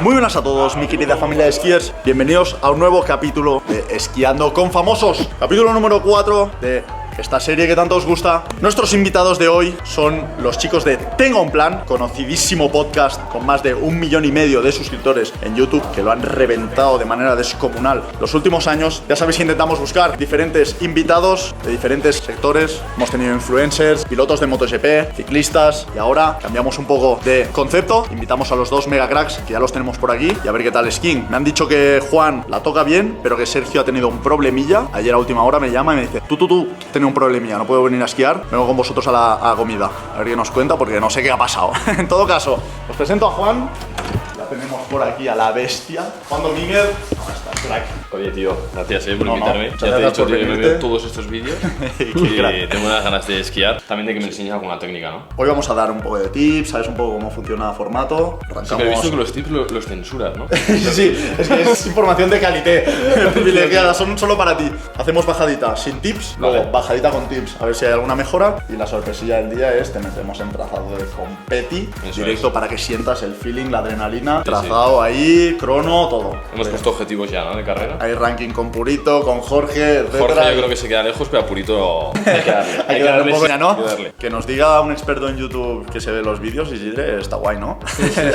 Muy buenas a todos, mi querida familia de skiers. Bienvenidos a un nuevo capítulo de Esquiando con Famosos. Capítulo número 4 de esta serie que tanto os gusta. Nuestros invitados de hoy son los chicos de Tengo un Plan, conocidísimo podcast con más de 1,5 millones de suscriptores en YouTube, que lo han reventado de manera descomunal los últimos años. Ya sabéis que intentamos buscar diferentes invitados de diferentes sectores. Hemos tenido influencers, pilotos de MotoGP, ciclistas, y ahora cambiamos un poco de concepto. Invitamos a los dos mega cracks que ya los tenemos por aquí y a ver qué tal skiing. Me han dicho que Juan la toca bien, pero que Sergio ha tenido un problemilla. Ayer a última hora me llama y me dice: tú tengo un problemilla, no puedo venir a esquiar, vengo con vosotros a la comida. A ver qué nos cuenta, porque no sé qué ha pasado. En todo caso, os presento a Juan. Ya tenemos por aquí a la bestia. Juan Domínguez. ¿Cómo estás, crack? Oye, tío, gracias por invitarme. Ya te he dicho que me veo todos estos vídeos y tengo unas ganas de esquiar. También de que me enseñes alguna técnica, ¿no? Hoy vamos a dar un poco de tips, sabes un poco cómo funciona el formato. Arrancamos. Sí, pero he visto que los tips los censuras, ¿no? Sí, es que es información de calité, privilegiada, son solo para ti. Hacemos bajadita sin tips, luego Vale. bajadita con tips, a ver si hay alguna mejora. Y la sorpresilla del día es: te metemos en trazado de competi, Eso directo es. para que sientas el feeling, la adrenalina, trazado ahí, crono, todo. Hemos puesto objetivos ya, ¿no? De carrera. Hay ranking con Purito, con Jorge, etc. Jorge yo creo que se queda lejos, pero a Purito hay que darle. Hay que darle un poco ya, ¿no? hay que darle. Que nos diga un experto en YouTube que se ve los vídeos, Isidre, está guay, ¿no?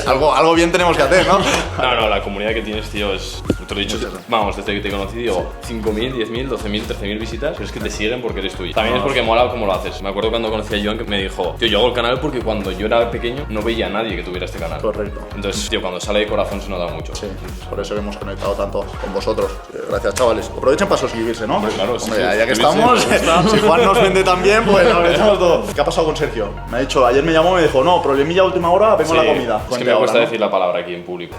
algo bien tenemos que hacer, ¿no? No, la comunidad que tienes, tío, es... Te lo he dicho, vamos, desde que te conocí, digo, 5.000, 10.000, 12.000, 13.000 visitas, pero es que te siguen porque eres tuyo. También es porque mola cómo lo haces. Me acuerdo cuando conocí a Joan que me dijo: tío, yo hago el canal porque cuando yo era pequeño no veía a nadie que tuviera este canal. Correcto. Entonces, tío, cuando sale de corazón se nota mucho. Sí, por eso hemos conectado tanto con vosotros. Gracias, chavales. Aprovechen para suscribirse, ¿no? Hombre, claro, Hombre, sí, ya que suscribirse, estamos, si Juan nos vende tan bien, pues aprovechamos todo. ¿Qué ha pasado con Sergio? Me ha dicho, ayer me llamó y me dijo: no, problemilla a última hora, vengo a la comida. Es que Cuente me ahora, cuesta ¿no? decir la palabra aquí en público.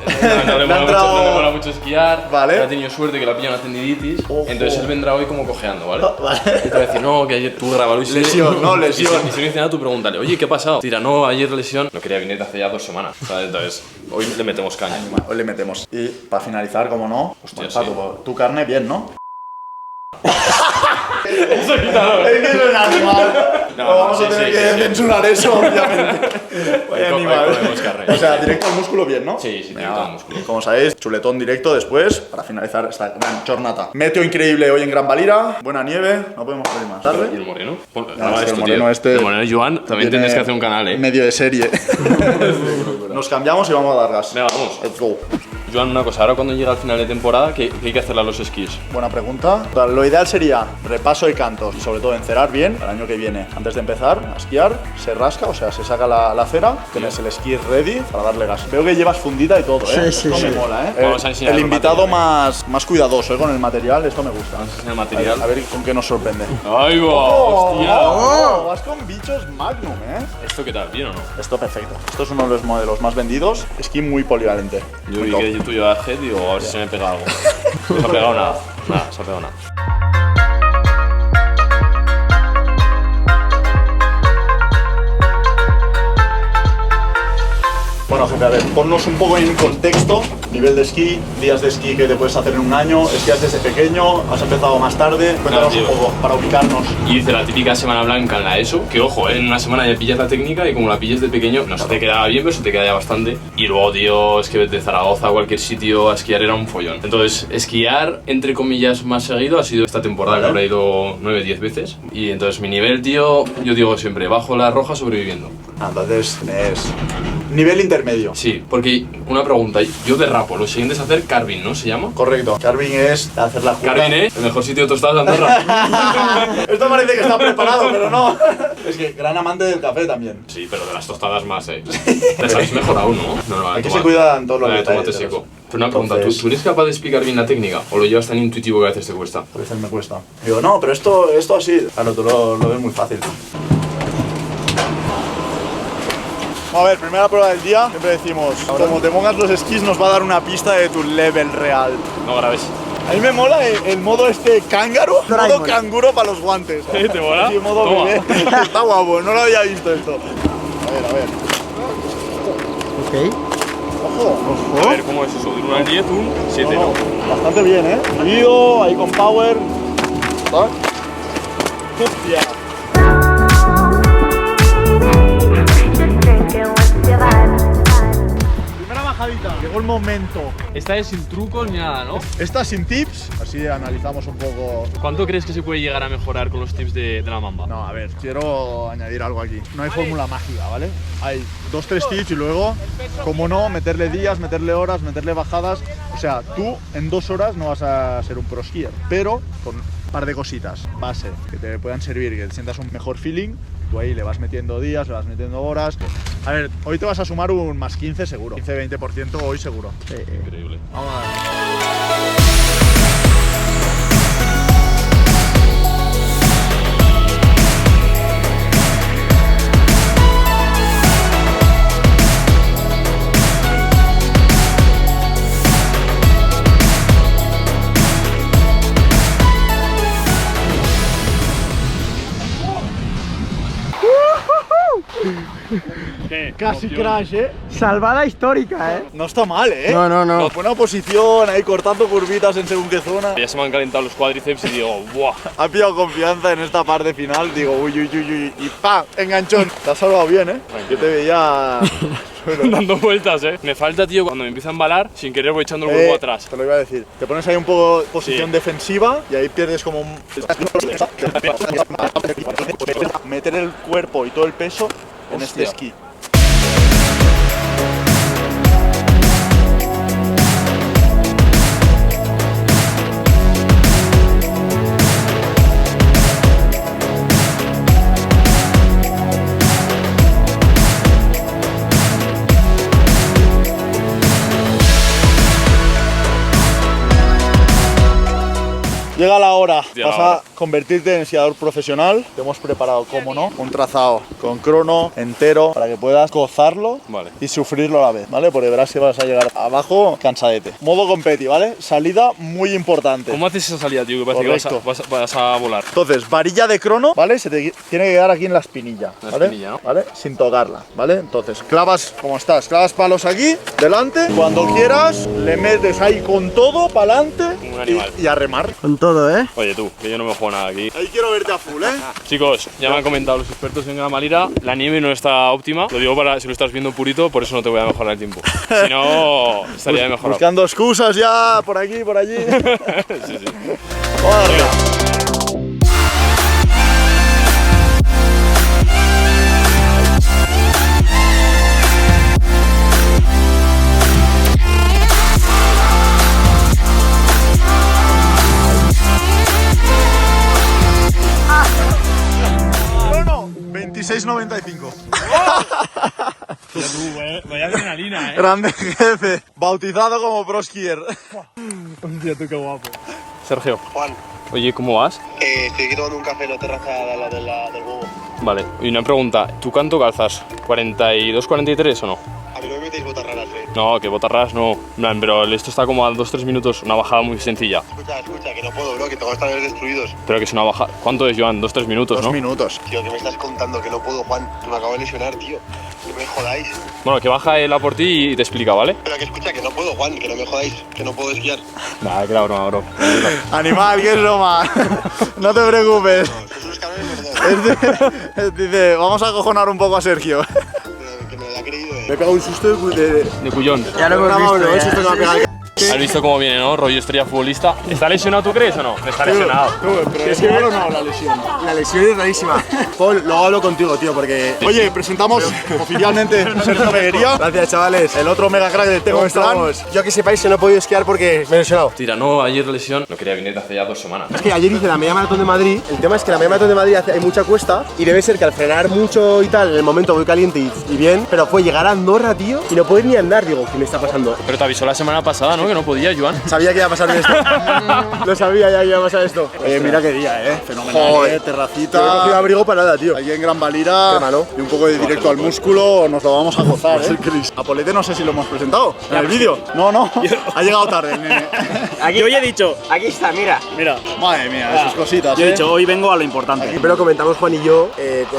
No le Me ha mola entrado- mucho, no le mola mucho esquiar. Vale. Ha tenido suerte que le ha pillado una tendinitis. Ojo. Entonces él vendrá hoy como cojeando, ¿vale? Vale. Y te va a decir: no, que ayer tú grabalo y si Lesión, no, lesión. Y si no dice nada, tú pregúntale: oye, ¿qué ha pasado? Tira: no, ayer lesión. No quería venir hace ya 2 semanas. ¿Sabes? Entonces, hoy le metemos caña. Hoy le metemos. Y para finalizar, como no, Hostia, pues, sí. tu carne bien, ¿no? Eso quítalo. Es que es un animal. No, No, vamos sí, a tener sí, que sí. censurar eso, obviamente. Vaya Hoy animal. comemos carne. O sea, directo al músculo bien, ¿no? Sí, sí, Venga, directo al va. músculo. Como sabéis, chuletón directo después para finalizar esta gran jornada. Meteo increíble hoy en Gran Valira. Buena nieve, no podemos pedir más. ¿Y el ¿Tarde? moreno? No, es que el moreno este- El moreno Joan, también tienes que hacer un canal, ¿eh? Medio de serie. Nos cambiamos y vamos a dar gas. Venga, vamos. Let's go. Joan, una cosa, ahora cuando llega al final de temporada, ¿qué hay que hacerle a los esquís? Buena pregunta. Lo ideal sería repaso de cantos y sobre todo encerar bien el año que viene. Antes de empezar a esquiar, se rasca, o sea, se saca la cera, tienes el esquí ready para darle gas. Veo que llevas fundita y todo, ¿eh? Sí, Esto sí, me sí. mola, ¿eh? Vamos a enseñar el el invitado material, más cuidadoso, con el material, esto me gusta. Vamos a enseñar el A material. ver con qué nos sorprende. ¡Ay, va! ¡Hostia! Oh, vas con bichos Magnum, ¿eh? ¿Esto qué tal? ¿Bien o no? Esto perfecto. Esto es uno de los modelos más vendidos. Esquí muy polivalente. Yo Muy vi top. que tú llevabas head y digo, a ver si se me pega algo. No se ha pegado nada. Nada, se ha pegado nada. Bueno, gente, a ver, ponnos un poco en contexto. Nivel de esquí, días de esquí que te puedes hacer en un año, esquías desde pequeño, has empezado más tarde. Cuéntanos tío. un poco para ubicarnos. Y hice la típica semana blanca en la ESO, que ojo, en una semana ya pillas la técnica y como la pilles de pequeño, no se te quedaba bien, pero se te queda ya bastante. Y luego, tío, es que de Zaragoza a cualquier sitio a esquiar era un follón. Entonces, esquiar, entre comillas, más seguido ha sido esta temporada, que habré ido 9-10 veces. Y entonces mi nivel, tío, yo digo siempre, bajo la roja sobreviviendo. Entonces, es nivel intermedio. Sí, porque una pregunta, yo derrapo, lo siguiente es hacer carving, ¿no? ¿Se llama? Correcto. Carving es hacer la jungla. Carving, ¿eh? El mejor sitio de tostadas de Andorra. Esto parece que está preparado, pero no. Es que gran amante del café también. Sí, pero de las tostadas más, ¿eh? Te sabes mejor aún, ¿no? No, Aquí se cuidan todos los de detalles. tomate seco. Pero una pregunta, Entonces- ¿tú eres capaz de explicar bien la técnica? ¿O lo llevas tan intuitivo que a veces te cuesta? A veces me cuesta. Digo, no, pero esto así. Claro, tú lo ves muy fácil. A ver, primera prueba del día. Siempre decimos, como te pongas los esquís nos va a dar una pista de tu level real. No grabes. A mí me mola el modo este cángaro, modo Doraemon. canguro para los guantes. ¿Te mola? Sí, modo Toma. bebé. Está guapo, no lo había visto esto. A ver. Ok. Ojo. A ver, ¿cómo es eso? De 1 al 10, un 7, No, ¿no? no, bastante bien, ¿eh? Fluido, ahí con power. ¿Tac? Hostia. Primera bajada Javita, llegó el momento. Esta es sin trucos ni nada, ¿no? Esta sin tips, así analizamos un poco. ¿Cuánto crees que se puede llegar a mejorar con los tips de la Mamba? No, a ver, quiero añadir algo aquí. No hay fórmula mágica, ¿vale? Hay 2-3 tips y luego, como no, meterle días, meterle horas, meterle bajadas. O sea, tú en 2 horas no vas a ser un pro skier, pero con un par de cositas base que te puedan servir, que te sientas un mejor feeling. Tú ahí le vas metiendo días, le vas metiendo horas. A ver, hoy te vas a sumar un más 15 seguro. 15-20% hoy seguro. Increíble. Vamos a ver. ¿Qué? Casi Opción. crash, ¿eh? Salvada histórica, No está mal, ¿eh? No. Buena posición, ahí cortando curvitas en según qué zona. Ya se me han calentado los cuádriceps y digo, ¡buah! Ha pillado confianza en esta parte final. Digo, uy. Y ¡pam! Enganchón. Te has salvado bien, ¿eh? Yo te veía. Dando vueltas, Me falta, tío, cuando me empieza a embalar, sin querer voy echando el huevo atrás. Te lo iba a decir. Te pones ahí un poco posición defensiva y ahí pierdes como un. Meter el cuerpo y todo el peso en este Hostia. esquí. Llega la hora, Llega vas la hora. a convertirte en esquiador profesional. Te hemos preparado, como no, un trazado con crono entero para que puedas gozarlo Vale. y sufrirlo a la vez, ¿vale? Porque verás que vas a llegar abajo cansadete. Modo competi, ¿vale? Salida muy importante. ¿Cómo haces esa salida, tío? Que parece que Correcto. vas a volar. Entonces, varilla de crono, ¿vale? Se te tiene que quedar aquí en la espinilla, La ¿vale? espinilla, ¿no? ¿Vale? Sin tocarla, ¿vale? Entonces, clavas, como estás, clavas palos aquí, delante. Cuando quieras, le metes ahí con todo, para adelante Un animal. y a remar. Con todo, ¿eh? Oye, tú, que yo no me juego nada aquí. Ahí quiero verte a full, ¿eh? Chicos, ya me han comentado los expertos en Gran Valira, la nieve no está óptima. Lo digo para si lo estás viendo purito, por eso no te voy a mejorar el tiempo. Si no, estaría de mejorado. Buscando excusas ya, por aquí, por allí. Sí. Vamos arriba. Crono, 26.95. Ya tú, vaya adrenalina, Grande jefe, bautizado como pro skier. Hostia, tú qué guapo. Sergio, Juan, oye, ¿cómo vas? estoy aquí tomando un café en la terraza del huevo. Vale, y una pregunta, ¿tú cuánto calzas? ¿42, 43 o no? A mí no me metéis botas raras, No, que botas raras no. En plan, pero esto está como a 2-3 minutos, una bajada muy sencilla. Escucha, que no puedo, bro, que tengo los talones destruidos. Pero que es una bajada. ¿Cuánto es, Joan? 2-3 minutos, 2 ¿no? minutos. Tío, ¿qué me estás contando? Que no puedo, Juan, que me acabo de lesionar, tío. Que me jodáis. Bueno, que baja él a por ti y te explica, ¿vale? Pero que escucha, que no puedo, Juan, que no me jodáis, que no puedo esquiar. Nada, que la broma, bro. Animal, que es broma. No te preocupes. Sois unos cabrones, perdón. Dice, vamos a acojonar un poco a Sergio. Que me lo ha creído, Me he pegado un susto de... De cuyón. Ya lo hemos visto. ¿no? Susto que me ha pegado. ¿Has visto cómo viene, no? Rollo estrella futbolista. ¿Está lesionado, tú crees o no? Está lesionado. Pero es que o no la lesión. La lesión es rarísima. Paul, luego hablo contigo, tío, porque... Oye, presentamos oficialmente Sergio Meguería, Gracias, chavales. el otro mega crack del Tengo ¿Cómo Plan. estamos? Yo que sepáis que no he podido esquiar porque me he lesionado. Tira, no, ayer lesión. No quería venir hace ya 2 semanas. Es que ayer hice la media maratón de Madrid. El tema es que la media maratón de Madrid hay mucha cuesta y debe ser que al frenar mucho y tal, en el momento voy caliente y bien, pero fue llegar a Andorra, tío, y no poder ni andar. Digo, ¿qué me está pasando? Pero te avisó la semana pasada, ¿no? Que no podía, Joan. Sabía que iba a pasar esto. Lo sabía ya que iba a pasar esto. Mira qué día, fenomenal, Joder. terracita. No he cogido abrigo para nada, tío. Aquí en Gran Valira Qué malo. y un poco de directo al músculo, nos lo vamos a gozar, A Polete no sé si lo hemos presentado en el vídeo. No, ha llegado tarde el nene. Yo ya he dicho, aquí está, mira. Madre mía, esas cositas, Yo he dicho, hoy vengo a lo importante. Pero comentamos Juan y yo,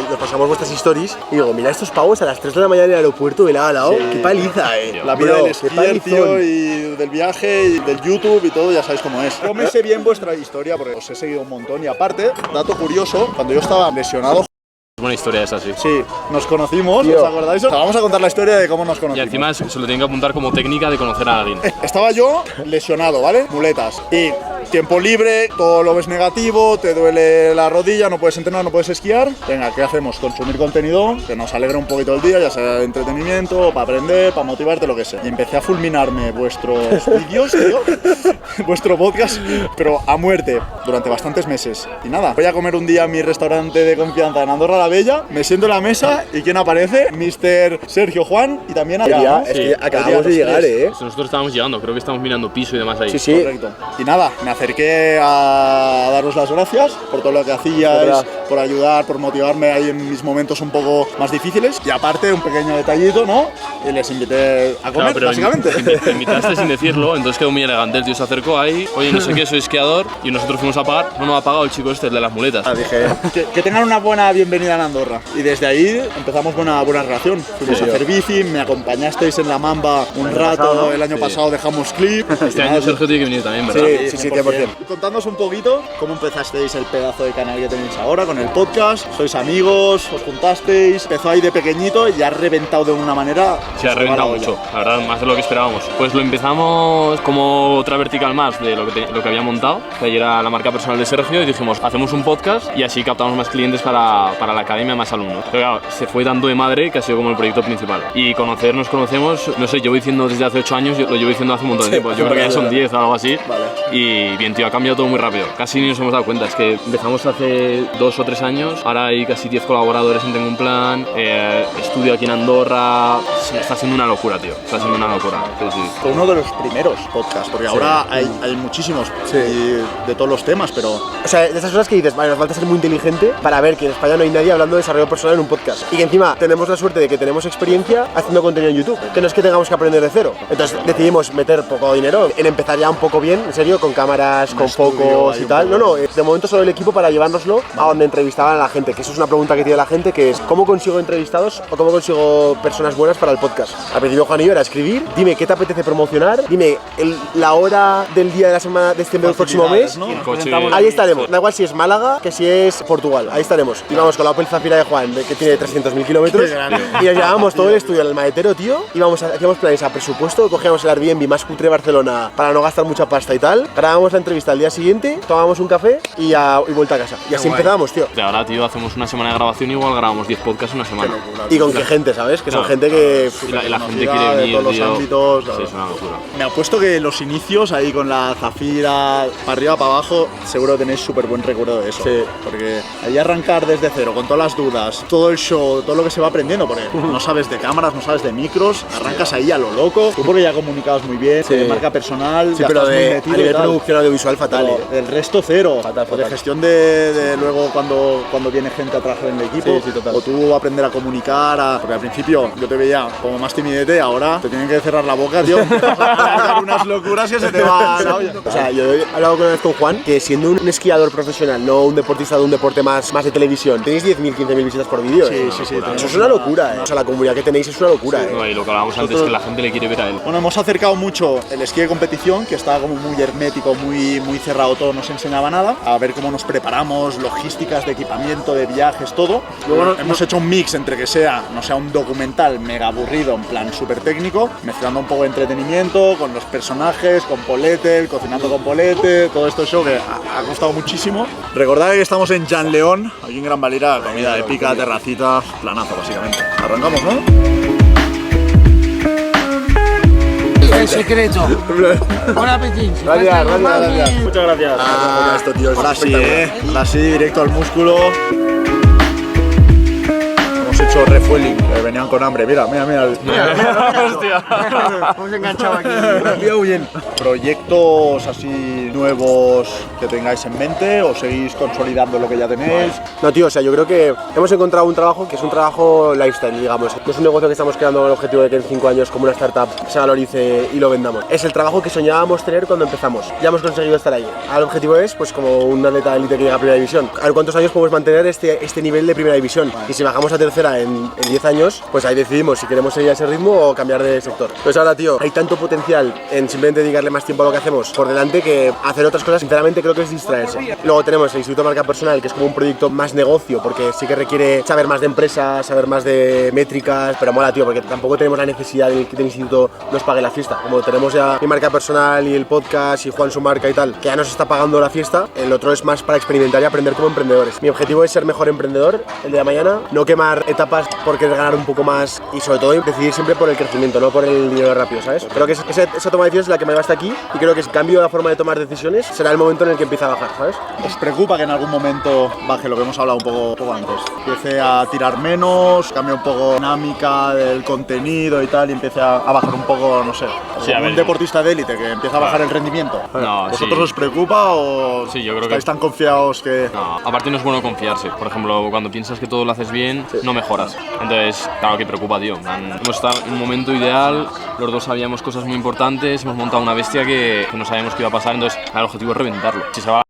nos pasamos vuestras stories y digo, mira estos pavos a las 3 de la mañana en el aeropuerto de lado a lado. Qué paliza, La vida Bro, del qué esquier, tío, palizón. y del viaje, y del YouTube y todo, ya sabéis cómo es. Yo me sé bien vuestra historia porque os he seguido un montón y aparte, dato curioso, cuando yo estaba lesionado, Buena historia esa, sí. Sí, nos conocimos, Tío. ¿os acordáis? O sea, vamos a contar la historia de cómo nos Y conocimos. encima se lo tienen que apuntar como técnica de conocer a alguien. Estaba yo lesionado, ¿vale? Muletas. Y tiempo libre, todo lo ves negativo, te duele la rodilla, no puedes entrenar, no puedes esquiar. Venga, ¿qué hacemos? Consumir contenido que nos alegra un poquito el día, ya sea de entretenimiento, para aprender, para motivarte, lo que sea. Y empecé a fulminarme vuestros vídeos, tío, vuestro podcast, pero a muerte, durante bastantes meses. Y nada, voy a comer un día en mi restaurante de confianza en Andorra la Bella, me siento en la mesa y ¿quién aparece? Mr. Sergio Juan y también Adrián, ¿no? Es que Sí. acabamos de Los llegar, tres. Pues nosotros estábamos llegando, creo que estamos mirando piso y demás ahí. Sí, sí. Correcto. Y nada, me acerqué a daros las gracias por todo lo que hacíais, Verdad. por ayudar, por motivarme ahí en mis momentos un poco más difíciles. Y aparte, un pequeño detallito, ¿no? Y les invité a comer, Claro, pero básicamente. te invitaste sin decirlo, entonces quedó muy elegante. El tío se acercó ahí, oye, no sé qué, soy esquiador, y nosotros fuimos a pagar. No nos ha pagado el chico este, el de las muletas. Dije que tengan una buena bienvenida en Andorra. Y desde ahí empezamos buena relación. Fuimos a hacer bici, me acompañasteis en la Mamba un rato. El año pasado dejamos clip. Este año Sergio tiene que venir también, ¿verdad? Sí, 100%. Contadnos un poquito cómo empezasteis el pedazo de canal que tenéis ahora con el podcast. ¿Sois amigos? ¿Os juntasteis? Empezó ahí de pequeñito y ha reventado de una manera. Se ha reventado mucho, la verdad, más de lo que esperábamos. Pues lo empezamos como otra vertical más de lo que había montado, que ayer era la marca personal de Sergio, y dijimos, hacemos un podcast y así captamos más clientes para la academia, más alumnos. Pero claro, se fue tanto de madre que ha sido como el proyecto principal. Y nos conocemos, no sé, llevo diciendo desde hace 8 años, lo llevo diciendo hace un montón de tiempo. Yo creo que ya son 10 o algo así. Y bien, tío, ha cambiado todo muy rápido. Casi ni nos hemos dado cuenta, es que empezamos hace 2 o 3 años, ahora hay casi 10 colaboradores en Tengo un Plan, estudio aquí en Andorra, está siendo una locura, tío, está siendo una locura. Sí, sí. Fue uno de los primeros podcasts, porque ahora hay muchísimos y de todos los temas, pero O sea, de esas cosas que dices, vale, nos falta ser muy inteligente para ver que en España no hay nadie hablando de desarrollo personal en un podcast. Y que encima tenemos la suerte de que tenemos experiencia haciendo contenido en YouTube, que no es que tengamos que aprender de cero. Entonces decidimos meter poco dinero en empezar ya un poco bien, en serio, con cámaras, con estudio focos ahí y un tal. poco. No, de momento solo el equipo para llevárnoslo a donde entrevistaban a la gente, que eso es una pregunta que tiene la gente, que es ¿cómo consigo entrevistados o cómo consigo personas buenas para el podcast? Al principio Juan y yo era escribir, dime qué te apetece promocionar, dime la hora del día de la semana de este próximo mes. ¿no? El coche, Ahí estaremos, da igual si es Málaga que si es Portugal, ahí estaremos. Y vamos con la Opel Zafira de Juan, que tiene 300.000 kilómetros, y nos llevábamos todo el estudio al maletero, tío, y hacíamos planes a presupuesto, cogíamos el Airbnb más cutre de Barcelona para no gastar mucha pasta y tal, grabábamos la entrevista al día siguiente, tomábamos un café y vuelta a casa. Y así empezábamos, tío. De ahora, tío, hacemos una semana de grabación y igual grabamos 10 podcasts una semana. Y con qué gente, ¿sabes? Que son Claro. gente que... Y la gente conocida quiere de venir, todos los tío. ámbitos, Sí, es una locura. me apuesto que los inicios ahí con la Zafira, para arriba, para abajo, seguro tenéis súper buen recuerdo de eso. Sí. Porque ahí arrancar desde cero, con todas las dudas, todo el show, todo lo que se va aprendiendo, porque no sabes de cámaras, no sabes de micros, arrancas ahí a lo loco. Tú porque ya comunicabas muy bien, Sí. de marca personal, Sí, ya pero estás muy a metido y nivel tal. producción audiovisual fatal, Pero el resto cero. Fatal, O de fatal. gestión de luego cuando viene gente a trabajar en el equipo. Sí, sí, total. O tú aprender a comunicar. Porque al principio yo te veía como más timidete, ahora te tienen que cerrar la boca, tío. Empiezas a hacer unas locuras que se te va la olla. O sea, yo he hablado una vez con Juan que siendo un esquiador profesional, no un deportista de un deporte más de televisión, tenéis 10.000, 15.000 visitas por vídeo. Sí, sí, sí. Eso es una locura, O sea, la comunidad que tenéis es una locura, No, y lo que hablábamos antes, que la gente le quiere ver a él. Bueno, hemos acercado mucho el esquí de competición, que estaba como muy hermético, muy cerrado todo, no se enseñaba nada, a ver cómo nos preparamos, logísticas de equipamiento, de viajes, todo. Luego hemos hecho un mix entre que no sea un documental mega aburrido, en plan súper técnico, mezclando un poco de entretenimiento con los personajes, con Polete, cocinando con Polete, todo esto show que ha costado muchísimo. Recordad que estamos en Jan León, aquí en Gran Valira, comida épica, terracita, planazo básicamente. Arrancamos, ¿no? El secreto. Buen apetito. Gracias. Muchas gracias. Ah, esto, tío, es Ahora sí, espectacular. ahora sí, directo al músculo. Hemos hecho refueling, venían con hambre. Mira. Hostia. Hemos enganchado aquí. Rápido, bien. ¿Proyectos así nuevos que tengáis en mente o seguís consolidando lo que ya tenéis? No, tío, o sea, yo creo que hemos encontrado un trabajo que es un trabajo lifestyle, digamos. No es un negocio que estamos creando con el objetivo de que en 5 años, como una startup, se valorice y lo vendamos. Es el trabajo que soñábamos tener cuando empezamos. Ya hemos conseguido estar ahí. Ahora el objetivo es, pues, como un atleta de élite que llega a primera división. A ver cuántos años podemos mantener este nivel de primera división. Y si bajamos a tercera en 10 años, años, pues ahí decidimos si queremos seguir a ese ritmo o cambiar de sector. Pues ahora, tío, hay tanto potencial en simplemente dedicarle más tiempo a lo que hacemos por delante que hacer otras cosas, sinceramente, creo que es distraerse. Luego tenemos el Instituto de Marca Personal, que es como un proyecto más negocio, porque sí que requiere saber más de empresas, saber más de métricas, pero mola, tío, porque tampoco tenemos la necesidad de que el instituto nos pague la fiesta. Como tenemos ya mi marca personal y el podcast y Juan su marca y tal, que ya nos está pagando la fiesta, el otro es más para experimentar y aprender como emprendedores. Mi objetivo es ser mejor emprendedor el día de mañana, no quemar etapas por querer ganar un poco más y sobre todo decidir siempre por el crecimiento, no por el dinero rápido, ¿sabes? Creo que esa toma de decisiones es la que me lleva hasta aquí y creo que si cambio la forma de tomar decisiones será el momento en el que empieza a bajar, ¿sabes? ¿Os preocupa que en algún momento baje lo que hemos hablado un poco antes? Empiece a tirar menos, cambie un poco la dinámica del contenido y tal y empiece a bajar un poco, no sé, Sí, a como ver, un deportista de élite que empieza a bajar el rendimiento. No, ¿Vosotros sí. os preocupa o Sí, yo creo estáis que- tan confiados que...? No, aparte no es bueno confiarse. Por ejemplo, cuando piensas que todo lo haces bien, no mejoras. Entonces, claro que preocupa, tío. En plan, hemos estado en un momento ideal, los dos sabíamos cosas muy importantes, hemos montado una bestia que no sabíamos qué iba a pasar, entonces el objetivo es reventarlo. Si se va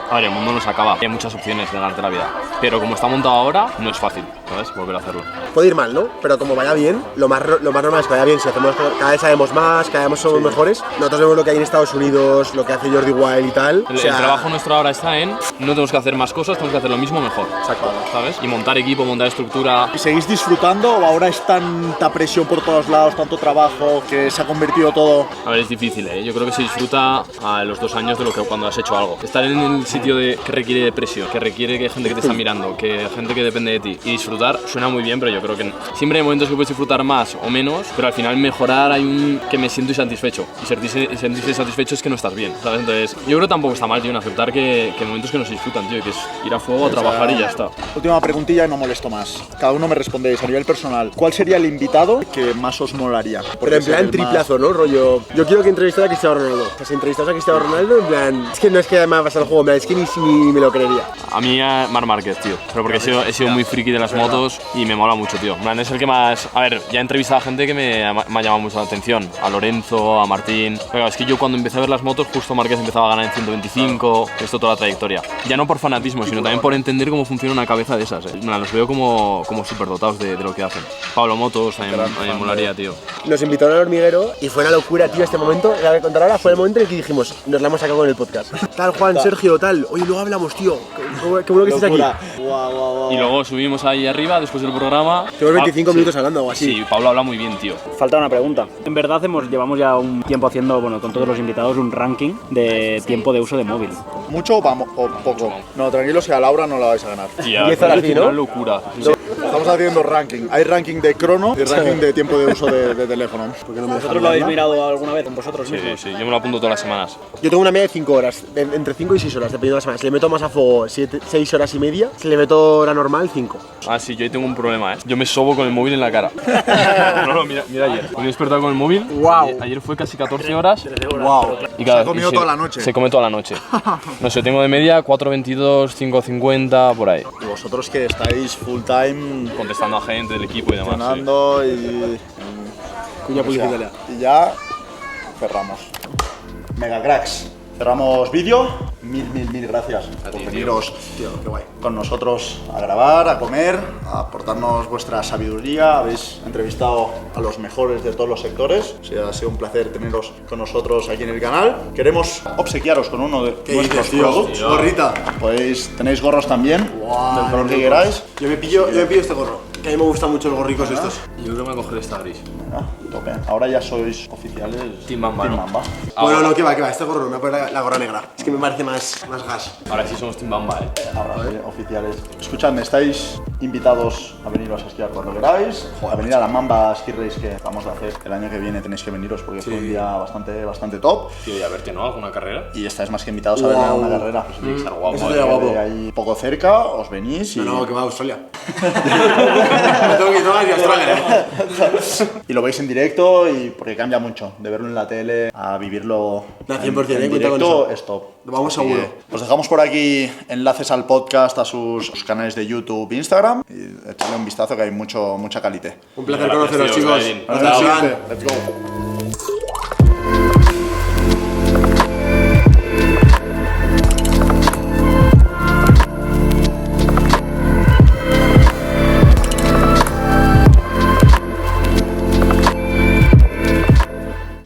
a ver, el mundo no se acaba, hay muchas opciones de ganarte la vida. Pero como está montado ahora, no es fácil, ¿sabes? Volver a hacerlo. Puede ir mal, ¿no? Pero como vaya bien, lo más normal es que vaya bien. Si hacemos, cada vez sabemos más, cada vez somos mejores. Nosotros vemos lo que hay en Estados Unidos, lo que hace Jordi Wild y tal. El trabajo nuestro ahora está en no tenemos que hacer más cosas, tenemos que hacer lo mismo mejor. Exacto. ¿Sabes? Y montar equipo, montar estructura. ¿Y seguís disfrutando o ahora es tanta presión por todos lados, tanto trabajo, que se ha convertido todo? A ver, es difícil, ¿eh? Yo creo que se disfruta a los 2 años de lo que cuando has hecho algo. Estar en el sitio que requiere presión, que requiere que hay gente que te está mirando, que hay gente que depende de ti. Y disfrutar suena muy bien, pero yo creo que siempre hay momentos que puedes disfrutar más o menos, pero al final mejorar hay un que me siento insatisfecho. Y sentirse satisfecho es que no estás bien, ¿sabes? Entonces, yo creo que tampoco está mal, tío, en aceptar que hay momentos que no se disfrutan, tío, que es ir a fuego a trabajar y ya está. Última preguntilla y no molesto más. Cada uno me respondéis a nivel personal. ¿Cuál sería el invitado que más os molaría? Pero en plan triplazo, ¿no? Rollo. Yo quiero que entrevistas a Cristiano Ronaldo. O sea, si entrevistas a Cristiano Ronaldo, en plan. Es que no es que me va a pasar el juego, en plan, es que ni me lo creería. A mí a Marc Márquez, tío. Pero porque he sido muy friki de las motos y me mola mucho, tío. En plan, es el que más... A ver, ya he entrevistado a gente que me ha llamado mucho la atención. A Lorenzo, a Martín. Pero es que yo cuando empecé a ver las motos, justo Márquez empezaba a ganar en 125. Esto toda la trayectoria. Ya no por fanatismo, sino también por entender cómo funciona una cabeza de esas. Los veo como superdotados de lo que hacen. Pablo Motos, a mí me molaría, tío. Nos invitaron al hormiguero y fue una locura, tío, este momento. La voy a contar ahora, fue el momento en el que dijimos, nos la hemos sacado con el podcast. Tal, Juan, Sergio, tal. Oye, luego hablamos, tío. Qué bueno que estés aquí. Y luego subimos ahí arriba, después del programa. Tenemos 25 Sí. minutos hablando o así. Sí, Pablo habla muy bien, tío. Falta una pregunta. En verdad llevamos ya un tiempo haciendo, bueno, con todos los invitados, un ranking de tiempo de uso de móvil. ¿Mucho o poco? No, tranquilos que a Laura no la vais a ganar. Tía, 10 horas, es ¿no? una locura. Estamos haciendo ranking. Hay ranking de crono y ranking de tiempo de uso de teléfono. ¿Vosotros lo habéis mirado alguna vez con vosotros Sí, mismos? sí, yo me lo apunto todas las semanas. Yo tengo una media de 5 horas, entre 5 y 6 horas, dependiendo de la semana. Si le meto más a fuego, 6 horas y media. Si le meto hora normal, 5. Ah, sí, yo ahí tengo un problema, ¿eh? Yo me sobo con el móvil en la cara. No, mira ayer. Me he despertado con el móvil. Guau. Ayer fue casi 14 horas. Wow. Y Se ha comido toda la noche. Se come toda la noche. No sé, tengo de media 4.22, 5.50, por ahí. Y vosotros que estáis full time Contestando a gente del equipo y demás. sí. entrenando y Cuña publicitaria. y ya cerramos. Mega cracks. Cerramos vídeo. Mil gracias por veniros con nosotros a grabar, a comer, a aportarnos vuestra sabiduría. Habéis entrevistado a los mejores de todos los sectores. O sea, ha sido un placer teneros con nosotros aquí en el canal. Queremos obsequiaros con uno de nuestros productos. Gorrita. Tenéis gorros también, del color que queráis. Yo me pillo este gorro, que a mí me gustan mucho los gorricos estos. Yo creo que me voy a coger esta gris. Venga, tope. Ahora ya sois oficiales Team Bamba, ¿no? Bueno, no, que va, este gorro, me voy a poner la gorra negra. Es que me parece más gas. Ahora sí somos Team Bamba, ¿eh? Ahora sí, oficiales. Escuchadme, estáis invitados a veniros a esquiar cuando queráis, a venir a la Mamba Ski Race que vamos a hacer el año que viene. Tenéis que veniros porque fue un día bastante top. Tío, y a verte, ¿no? ¿Alguna carrera? Y estáis más que invitados a ver una carrera. Tiene que estar guapo. Eso ¿eh? sería guapo. Ahí poco cerca, os venís y, No, que va a Australia. Tengo que ir a Australia. y lo veis en directo y porque cambia mucho de verlo en la tele a vivirlo Nah, 100%, en cuenta con directo, eso. es top. Vamos Así seguro. que os dejamos por aquí enlaces al podcast, a sus canales de YouTube, Instagram y echarle un vistazo que hay mucha calidad. Un placer Gracias, conoceros, tío, chicos. Gain. Hasta la Chao. siguiente. Let's go.